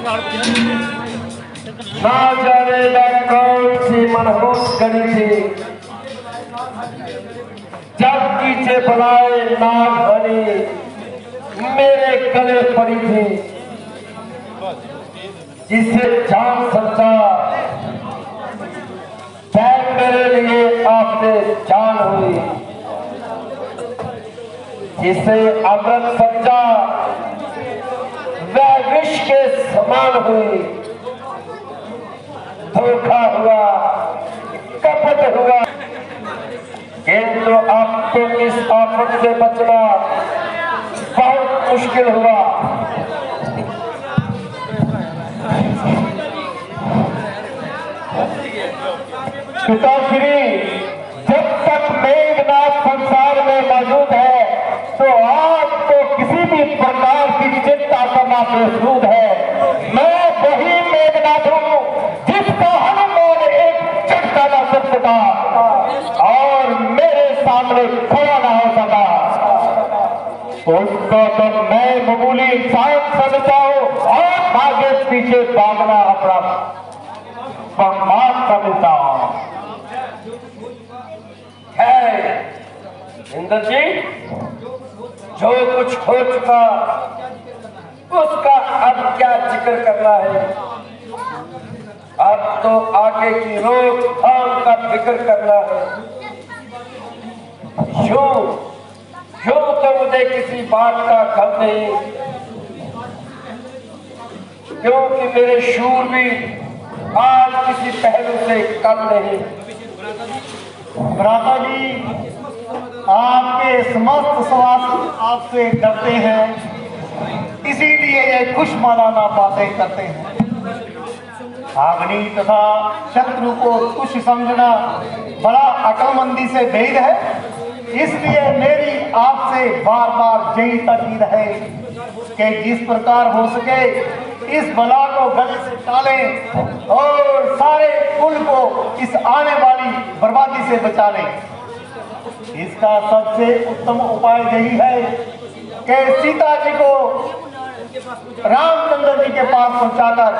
ना जाने कौन सी मनहूस घड़ी थी जब पीछे बनाए नाग बनी मेरे गले पड़ी थी, जिसे जान समझा बैग मेरे लिए आपने जान हुई, जिसे अमृत समझा वह विष के समान हुई। धोखा हुआ, कपट हुआ, किंतु अब तो इस आफत से बचना बहुत मुश्किल हुआ। पिताश्री, जब तक मेघनाथ संसार में मौजूद है तो आपको किसी भी प्रकार की चिंता करना बेसूद है। मैं वही मेघनाथ हूँ जिसका हनुमान एक झटका न कर सका और मेरे सामने खड़ा न हो सका। उसको तो मैं मामूली इंसान समझता हूँ और आगे पीछे भागना अपना सम्मान समझता हूँ। इंद्र जी, जो कुछ हो चुका उसका अब क्या जिक्र करना है। अब तो आगे की रोकथाम का जिक्र करना है। यूं तो मुझे किसी बात का गम नहीं, क्योंकि मेरे शूरवीर आज किसी पहलू से कम नहीं। भ्राता जी, आपके समस्त सवासी आपसे डरते हैं, इसीलिए ये खुशमानाना बातें करते हैं। अग्नि तथा शत्रु को तुच्छ समझना बड़ा अकलमंदी से भेद है। इसलिए मेरी आपसे बार बार यही ताकीद है कि जिस प्रकार हो सके इस बला को गले से टालें और सारे कुल को इस आने वाली बर्बादी से बचा लें। इसका सबसे उत्तम उपाय यही है कि सीता जी को रामचंद्र जी के पास पहुंचाकर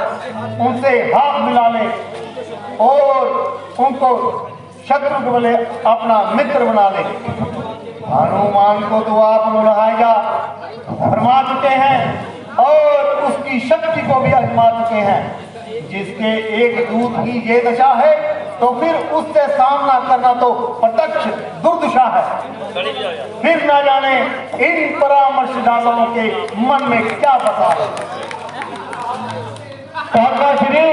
उनसे हाथ मिला ले और उनको शत्रु के बले अपना मित्र बना ले। हनुमान को तो आप मुलाहिजा फरमा चुके हैं और उसकी शक्ति को भी आजमा चुके हैं। जिसके एक दूत की ये दशा है तो फिर उससे सामना करना तो प्रत्यक्ष दुर्दशा है। फिर न जाने इन परामर्शदाताओं के मन में क्या बसा है। काकाश्री,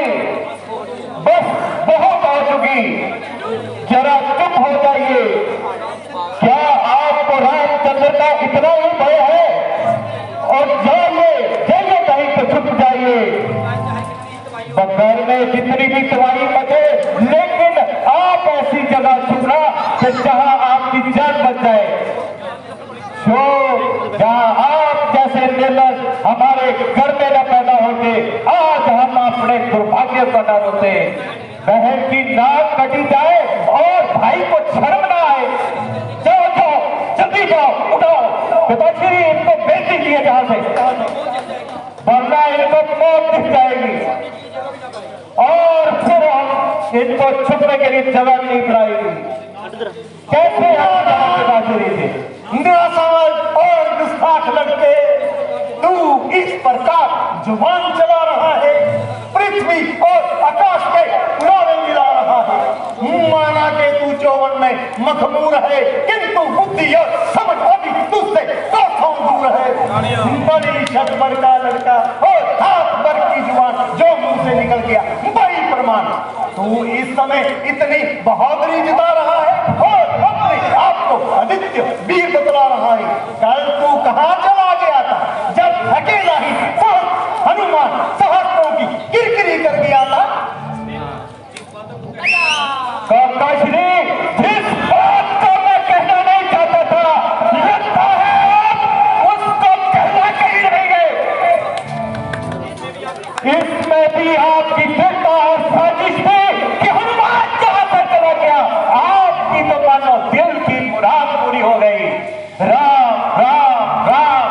बस बहुत हो चुकी, जरा चुप हो जाइए। क्या आपको रामचंद्र का इतना ही भय है? और जाइए कहीं पे छुप जाइए। बंगाल में जितनी भी तबाही मचे, लेकिन आप ऐसी जगह छुपना कि जहां आपकी जान बच जाए। जहां आप जैसे निर्लज हमारे घर में न पैदा होते, आज हम अपने दुर्भाग्य को न रोते। बहन की नाक कटी जाए और भाई को शर्म ना आए। जाओ जाओ, जल्दी जाओ, उठाओ पिताश्री, इनको भेज दीजिए जहां से, वरना इनको मौत दिख जाएगी और फिर हम इनको छुपने के लिए जगह नहीं बनाएगी। कैसे पिताश्री थे निराशावाद और गुस्ताख लड़के, तू इस प्रकार जुबान चला रहा है, पृथ्वी और आकाश के उड़ाने मिला रहा है। माना के तू चौवन में मखमूर है, किंतु बुद्धि और समझ अभी तुझसे कोसों दूर है। बड़ी शतबर का लड़का और हाथ भर की जुबान जो मुंह से निकल गया बड़ी प्रमाण। तू इस समय इतनी बहादुरी जता रहा है और अपने आप को आदित्य वीर बतला रहा है। कल तू कहां चला गया था जब अकेला ही हनुमान सहस्त्रों की किरकिरी कर गया था? काकाश्री, जिस बात को मैं कहना नहीं चाहता था, लगता है आप उसको कहना कहीं रह गए। इसमें भी आपकी चिंता और साजिश थी कि हनुमान जहां पर चला गया, आपकी तो मानो दिल की मुराद पूरी हो गई। राम राम राम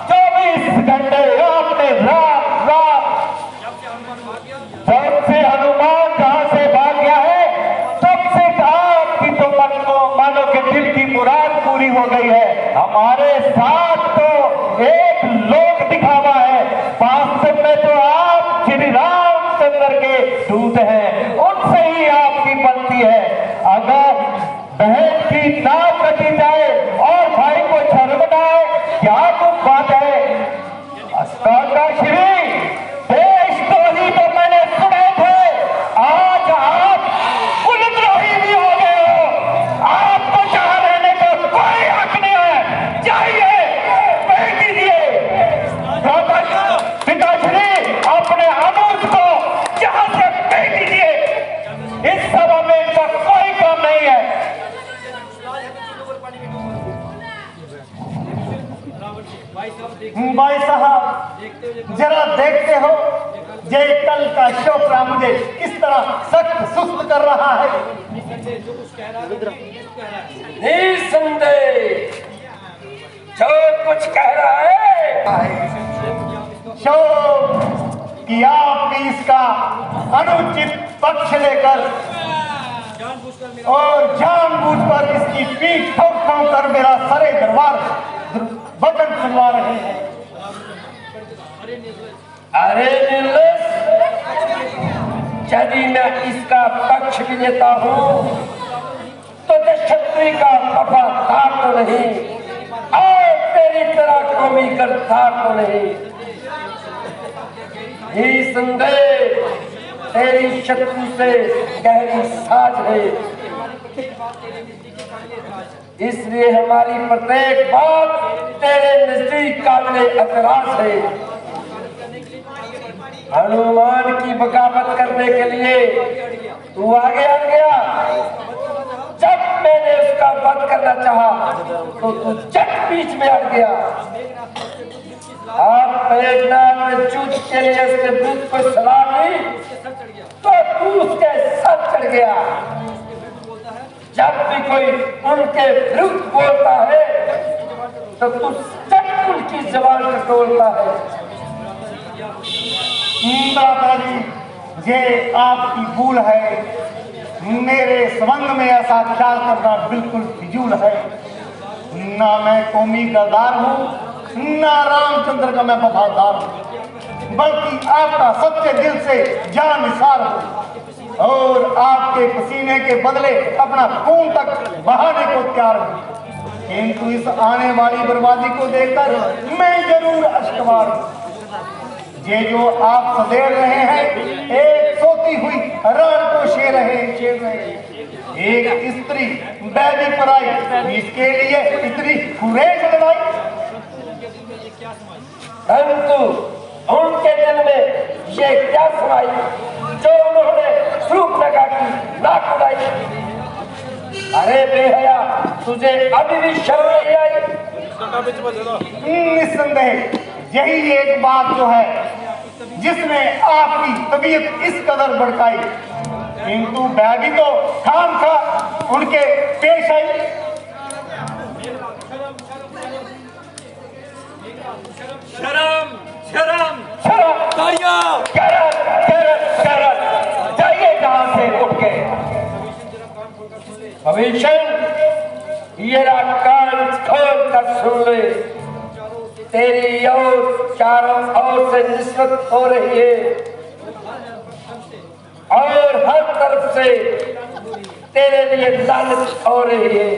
24 घंटे आपने राम राम हमारे साथ तो एक लोक दिखावा है, वास्तव में तो आप श्री रामचंद्र के दूत हैं, उनसे ही आपकी बनती है। अगर बहन की नाक कटी जाए और भाई को शर्म न आए, क्या कुछ बात है? काका श्री देशद्रोही तो मैंने सुने थे, आज आप कुलद्रोही भी हो गए हो। आपको जहां रहने का कोई हक नहीं है, जाइए फेंक दीजिए। पिताश्री अपने अनुज को जहां से फेंक दीजिए, इस सभा में इनका कोई काम नहीं है। भाई साहब जरा देखते हो ये कल का चोपड़ा मुझे किस तरह सख्त सुस्त कर रहा है। निसंदेह जो कुछ कह रहा है शो कि आप इसका अनुचित पक्ष लेकर और जानबूझकर इसकी पीठ ठोक ठोक कर मेरा सरे दरबार बटन खुलवा रहे हैं। अरे निर्लज, यदि मैं इसका पक्ष भी लेता हूँ तो क्षत्रिय का वफादार तो नहीं और तेरी तरह कौमी करतार तो नहीं। निसंदेह तेरी शत्रु से गहरी साझ है, इसलिए हमारी प्रत्येक बात तेरे नजदीक काबिले एतराज है। हनुमान की बगावत करने के लिए तू आगे आ गया, जब मैंने उसका वध करना चाहा तो तू चट बीच में अड़ गया। आप मेघनाथ में युद्ध के लिए उसके विरुद्ध को सलाह दी तो तू उसके साथ चढ़ गया। जब भी कोई उनके विरुद्ध बोलता है तो तू चट उनकी जबान टटोलता है। दादाजी ये आपकी भूल है, मेरे संबंध में ऐसा ख्याल करना बिल्कुल फिजूल है। ना मैं कौमी गद्दार हूँ ना रामचंद्र का मैं वफादार हूँ, बल्कि आपका सच्चे दिल से जानिसार हूँ और आपके पसीने के बदले अपना खून तक बहाने को तैयार हूँ। किंतु इस आने वाली बर्बादी को देखकर मैं जरूर अश्कवार हूँ। ये जो आप सदेड़ रहे हैं एक सोती हुई रान को शेर रहे, एक स्त्री बैदी पर आई, इसके लिए इतनी कुरेज लड़ाई। परंतु उनके दिल में ये क्या समाई जो उन्होंने शूर्पणखा की नाक उड़ाई। अरे बेहया, तुझे अभी भी शर्म नहीं आई? निस्संदेह यही एक बात जो है जिसने आपकी तबीयत इस कदर भड़काई, किंतु बैगी तो खाम खा उनके पेश आई। शर्म शर्म शर्म तालियां जाइए जहां से उठ के। भविष्य ये कान खोल कर सुन ले, तेरी और चारों ओर से निस्बत हो रही है और हर तरफ से तेरे लिए लालच हो रही है।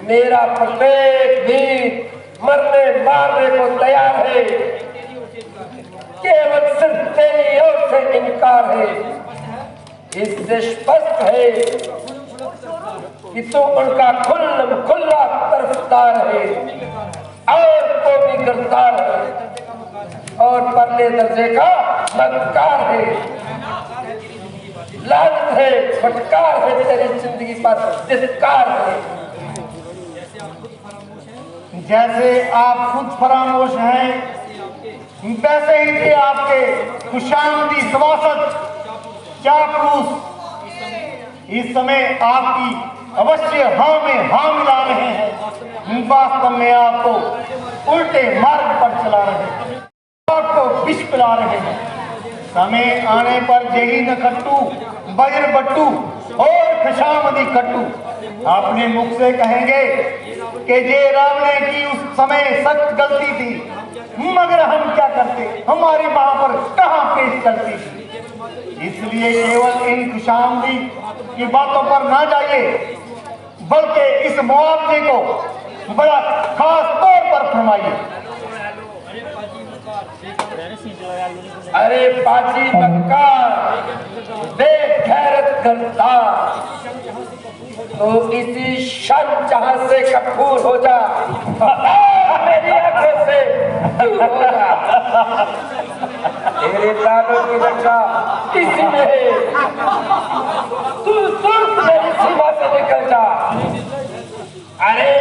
मेरा प्रत्येक वीर मरने मारने को तैयार है, केवल सिर्फ तेरी ओर से इनकार है। इससे स्पष्ट है कि तू उनका खुला तरफदार है और कौमी गिरफ्तार है और पहले दर्जे का बदकार है। लानत है, फटकार है तेरी जिंदगी पर, धिक्कार है। जैसे आप खुद फरामोश हैं वैसे ही थे आपके खुशामदी सवासत चापलूस इस समय आपकी अवश्य हाँ में हाँ मिला रहे हैं, वास्तव में आपको उल्टे मार्ग पर चला रहे हैं, आपको विष पिला रहे हैं। समय आने पर यही नखट्टू बज्र बट्टू और खुशामदी कट्टू अपने मुख से कहेंगे कि जे रावण की उस समय सख्त गलती थी, मगर हम क्या करते, हमारी वहां पर कहां पेश चलती थी। इसलिए केवल इन खुशामदी की बातों पर ना जाइए, बल्कि इस मुआवजे को बड़ा खास तौर पर फरमाइए। अरे पाजी मक्का बेगैरत गद्दार, तो इसी शहंशाह से कपूर हो जा, मेरी आंखों से दूर हो जा। तेरे प्राणों की रक्षा इसी में है, तू तुरंत मेरी सीमा से निकल जा। अरे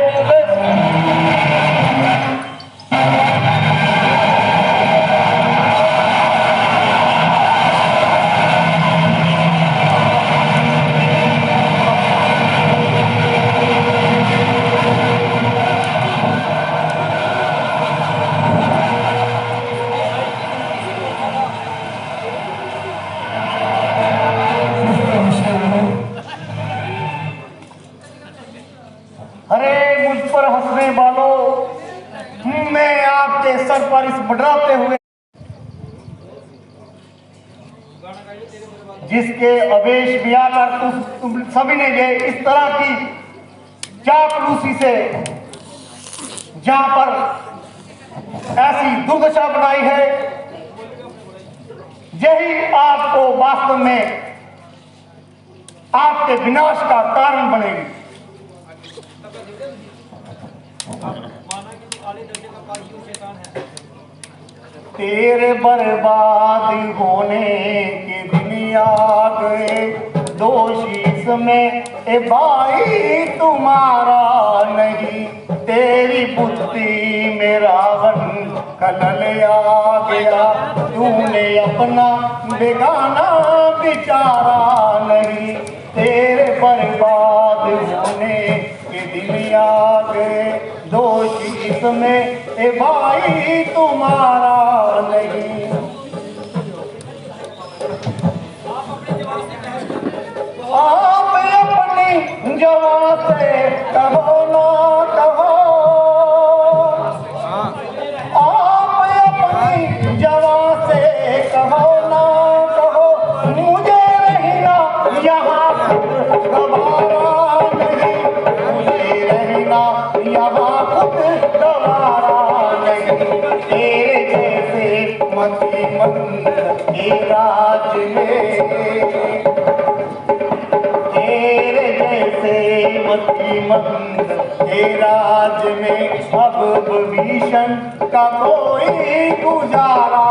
सर पर इस मंडराते हुए जिसके अवेश में आकर तुम सभी ने ये इस तरह की चापलूसी से जहां पर ऐसी दुर्दशा बनाई है, यही आपको वास्तव में आपके विनाश का कारण बनेगी। तेरे बर्बाद होने के दिन आ गए, दोषी इसमें ए भाई तुम्हारा नहीं। तेरी बुद्धि में रावण खलल आ गया, तूने अपना बेगाना बिचारा नहीं। तेरे बर्बाद होने के दिन आ गए, दोषी इसमें ए भाई तुम्हारा नहीं। आप अपनी जवां से कहो ना कहो, आप अपनी जवां से कहो ना कहो, मुझे रहना यहाँ गवारा नहीं। मुझे रहना यहाँ खुद गवारा नहीं। तेरे जैसे मती मंद के राज में, तेरे जैसे मती मंद के राज में अब विभीषण का कोई गुजारा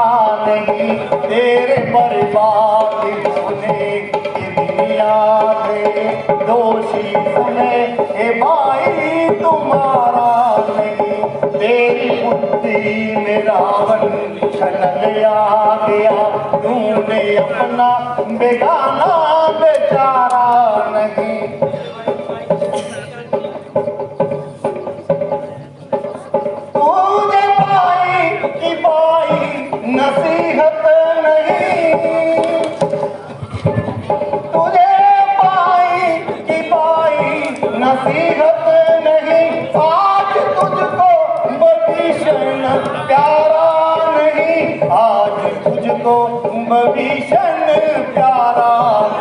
नहीं। तेरे बर्बाद होने के दिन आ गए, दोषी इसमें ए भाई तुम्हारा नहीं। तेरी बुद्धि में रावण छलल आ गया, तूने अपना बेगाना बेचारा नहीं। तुझे भाई की भाई नसीहत नहीं, तुझे भाई की भाई नसीहत नहीं। आज तुझको विभीषण प्यारा नहीं, आज तुझको विभीषण प्यारा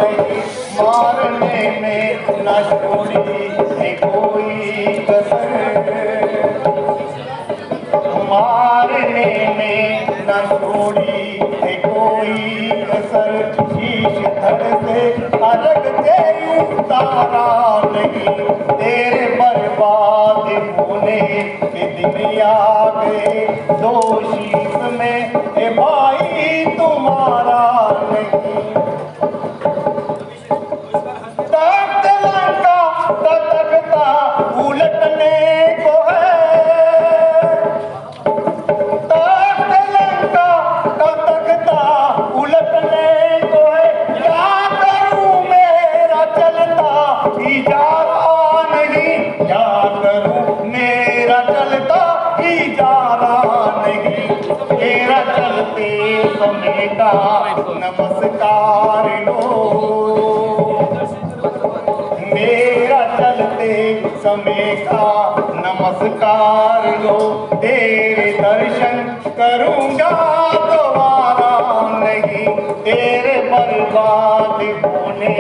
नहीं। मारने में न छोड़ी है कोई कसर, मारने में न छोड़ी है कोई कसर। शीश धड़ से अलग से उतारा नहीं। तेरे बर्बाद होने के दिन आ गए, दोषी इसमें ए भाई तुम्हारा नहीं। तख्त लंका का तख्ता उलटने को है, तख्त लंका का तख्ता उलटने को है। क्या करूं मेरा चलता इजारा नहीं, क्या करूं मेरा चलता इजारा नहीं। तेरा चलते समय का नमस्कार लो, चलते समय का नमस्कार लो, तेरे दर्शन करूंगा दोबारा नहीं, तेरे बर्बाद होने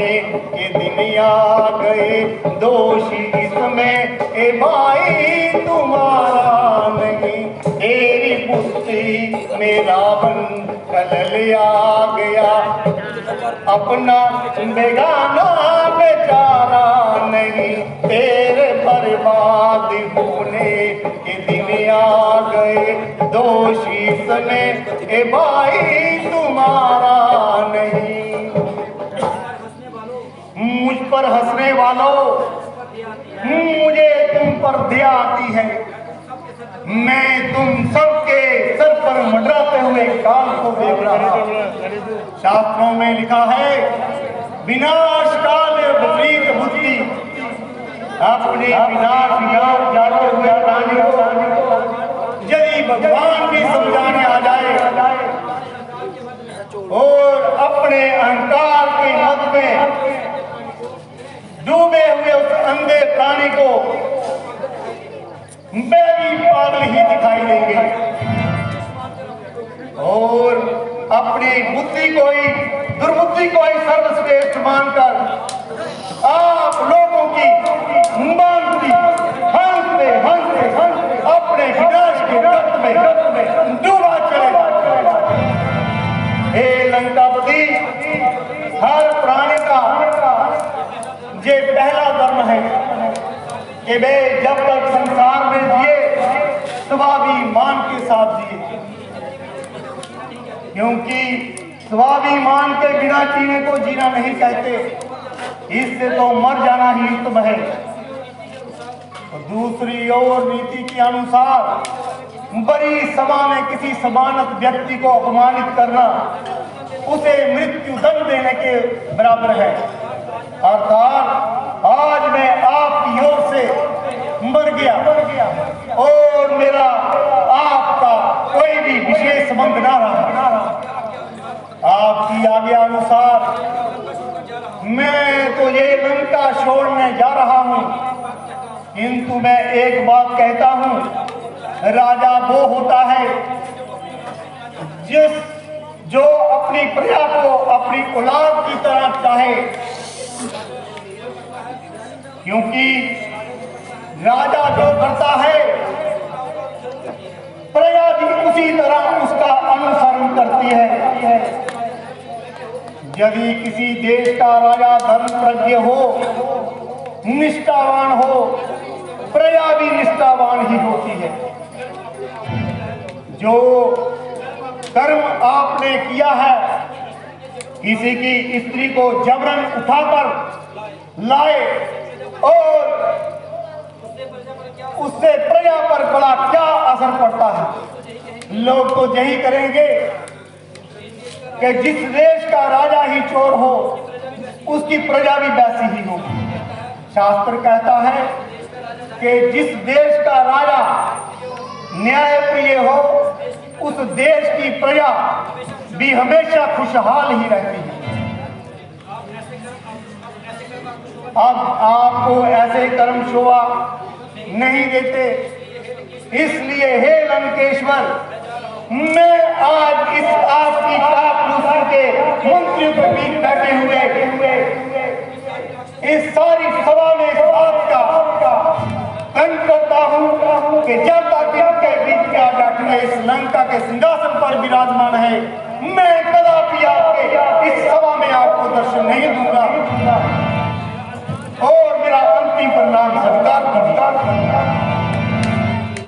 के दिन आ गए, दोषी इसमें ए भाई तुम्हारा नहीं, तेरी बुद्धि में रावण कलल आ गया, अपना बेगाना बेचारा नहीं, तेरे बर्बाद होने के दिन आ गए, दोषी इसमें ए भाई तुम्हारा नहीं। मुझ पर हंसने वालों, मुझे तुम पर दया आती है, मैं तुम सबके सर पर मंडराते हुए काल को देख रहा हूं। शास्त्रों में लिखा है, विनाश काल विपरीत बुद्धि, अपने विनाश याद जाते हुए प्राणी को यदि भगवान भी समझाने आ जाए और अपने अहंकार के मद में डूबे हुए उस अंधे प्राणी को भी पागल ही दिखाई देंगे, और अपनी बुद्धि को ही, दुर्बुद्धि को ही सर्वश्रेष्ठ मानकर आप लोगों की मानती हंसते हंसते अपने विनाश के रक्त में डूबा चलेगा। हे लंकापति, हर प्राणी का ये पहला धर्म है कि वे जब तक संसार में जिए स्वाभिमान के साथ जिए, क्योंकि स्वाभिमान के बिना जीने को जीना नहीं कहते, इससे तो मर जाना ही उत्तम है। दूसरी ओर नीति के अनुसार बड़ी सभा में किसी समानत व्यक्ति को अपमानित करना उसे मृत्यु दंड देने के बराबर है, अर्थात आज मैं आपकी ओर से मर गया और मेरा आपका कोई भी विशेष संबंध ना रहा, आपकी आज्ञा अनुसार मैं तो ये लंका छोड़ने जा रहा हूं, किंतु मैं एक बात कहता हूं, राजा वो होता है जो अपनी प्रजा को अपनी औलाद की तरह चाहे, क्योंकि राजा जो करता है प्रजा भी उसी तरह उसका अनुसरण करती है। यदि किसी देश का राजा धर्मप्रज्ञ हो, निष्ठावान हो, प्रजा भी निष्ठावान ही होती है। जो कर्म आपने किया है, किसी की स्त्री को जबरन उठाकर लाए और उससे प्रजा पर बड़ा क्या असर पड़ता है। लोग तो यही करेंगे कि जिस देश का राजा ही चोर हो उसकी प्रजा भी वैसी ही होगी। शास्त्र कहता है कि जिस देश का राजा न्यायप्रिय हो उस देश की प्रजा भी हमेशा खुशहाल ही रहती है। अब आपको ऐसे कर्म शोभा नहीं देते, इसलिए हे लंकेश्वर, मैं आज इस आपकी कापुरुष के मंत्रियों के बीच बैठे हुए इस सारी सभा में इस बात का अंत करता हूं कि जब तक इनके बीच का बैठने इस लंका के सिंहासन पर विराजमान है, मैं कदा